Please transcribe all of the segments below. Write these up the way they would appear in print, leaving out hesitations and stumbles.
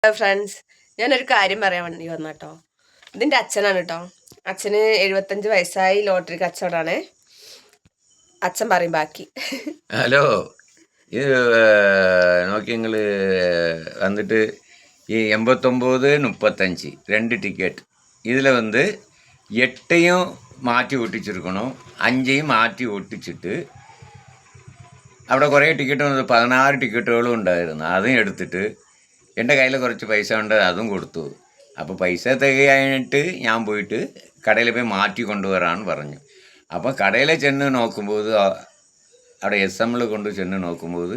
Friends, ഞാനൊരു കാര്യം പറയാൻ വേണ്ടി വന്നാട്ടോ. ഇതിൻ്റെ അച്ഛനാണ് കേട്ടോ. അച്ഛന് 75 വയസ്സായി, ലോട്ടറി കച്ചവടമാണ്. അച്ഛൻ പറയും ബാക്കി. ഹലോ, ഇത് നോക്കി നിങ്ങൾ വന്നിട്ട് ഈ 89-35 2 டிக்கெட் இதில் 8ஐயும் மாற்றி ஒட்டிச்சிருக்கணும், 5ஐயும் மாற்றி ஒட்டிச்சிட்டு അവിടെ കുറേ ടിക്കറ്റ് 16 ടിക്കറ്റുകളും ഉണ്ടായിരുന്നു. അതും എടുത്തിട്ട് എൻ്റെ കയ്യിൽ കുറച്ച് പൈസ ഉണ്ട്, അതും കൊടുത്തു. അപ്പോൾ പൈസ തികയായിട്ട് ഞാൻ പോയിട്ട് കടയിൽ പോയി മാറ്റി കൊണ്ടുവരാമെന്ന് പറഞ്ഞു. അപ്പോൾ കടയിൽ ചെന്ന് നോക്കുമ്പോൾ അവിടെ SMൽ കൊണ്ട് ചെന്ന് നോക്കുമ്പോൾ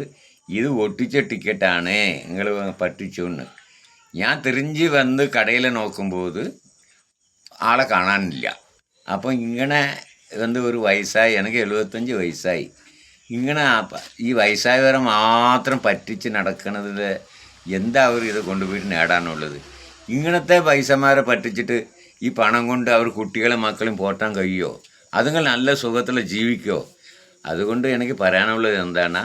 ഇത് ഒട്ടിച്ച ടിക്കറ്റാണ്, നിങ്ങൾ പറ്റിച്ചു എന്ന്. ഞാൻ തിരിഞ്ഞ് വന്ന് കടയിൽ നോക്കുമ്പോൾ ആളെ കാണാനില്ല. അപ്പോൾ ഇങ്ങനെ ഒരു വയസ്സായി, എനിക്ക് 75 വയസ്സായി, ഇങ്ങനെ ഈ വയസ്സായവരെ മാത്രം പറ്റിച്ച് നടക്കുന്നത് എന്താ അവർ ഇത് കൊണ്ടുപോയിട്ട് നേടാനുള്ളത്? ഇങ്ങനത്തെ പൈസമാരെ പറ്റിച്ചിട്ട് ഈ പണം കൊണ്ട് അവർ കുട്ടികളെ മക്കളും പോറ്റാൻ കഴിയുമോ? അതുങ്ങൾ നല്ല സുഖത്തിൽ ജീവിക്കുമോ? അതുകൊണ്ട് എനിക്ക് പറയാനുള്ളത് എന്താണ്,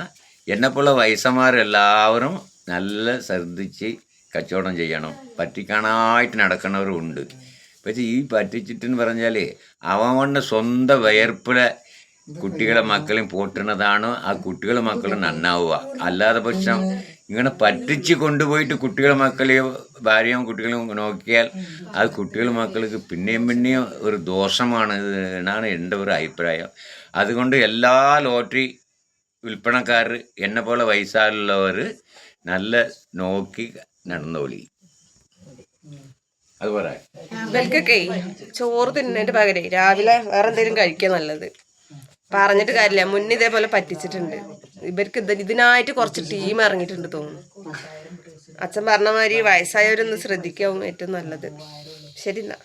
എന്നെപ്പോലുള്ള വയസ്സന്മാരെല്ലാവരും നല്ല ശ്രദ്ധിച്ച് കച്ചവടം ചെയ്യണം. പറ്റിക്കാനായിട്ട് നടക്കുന്നവരുണ്ട്. പക്ഷേ ഈ പറ്റിച്ചിട്ടെന്ന് പറഞ്ഞാൽ അവൻ്റെ സ്വന്തം വയർപ്പിലെ കുട്ടികളെ മക്കളെയും പോറ്റുന്നതാണ് ആ കുട്ടികളെ മക്കൾ നന്നാവുക. അല്ലാതെ പക്ഷം ഇങ്ങനെ പറ്റിച്ച് കൊണ്ടുപോയിട്ട് കുട്ടികളെ മക്കളെയോ ഭാര്യയും കുട്ടികളും നോക്കിയാൽ അത് കുട്ടികളെ മക്കൾക്ക് പിന്നെയും ഒരു ദോഷമാണ് എന്നാണ് എൻ്റെ ഒരു അഭിപ്രായം. അതുകൊണ്ട് എല്ലാ ലോട്ടറി വിൽപ്പനക്കാർ എന്നെ പോലെ വയസ്സായുള്ളവർ നല്ല നോക്കി നടന്നോളി. അതുപോലെ ഇവർക്കൊക്കെ ചോറ് തിന്നതിൻ്റെ പകരം രാവിലെ വേറെ എന്തെങ്കിലും കഴിക്കാൻ നല്ലത്. പറഞ്ഞിട്ട് കാര്യമില്ല, മുന്നേ ഇതേപോലെ പറ്റിച്ചിട്ടുണ്ട്. ഇവർക്ക് ഇതിനായിട്ട് കുറച്ച് ടീം ഇറങ്ങിയിട്ടുണ്ട് തോന്നുന്നു. അച്ഛൻ പറഞ്ഞ മാതിരി വയസ്സായവരൊന്ന് ശ്രദ്ധിക്കാവും ഏറ്റവും നല്ലത്. ശരി എന്നാ.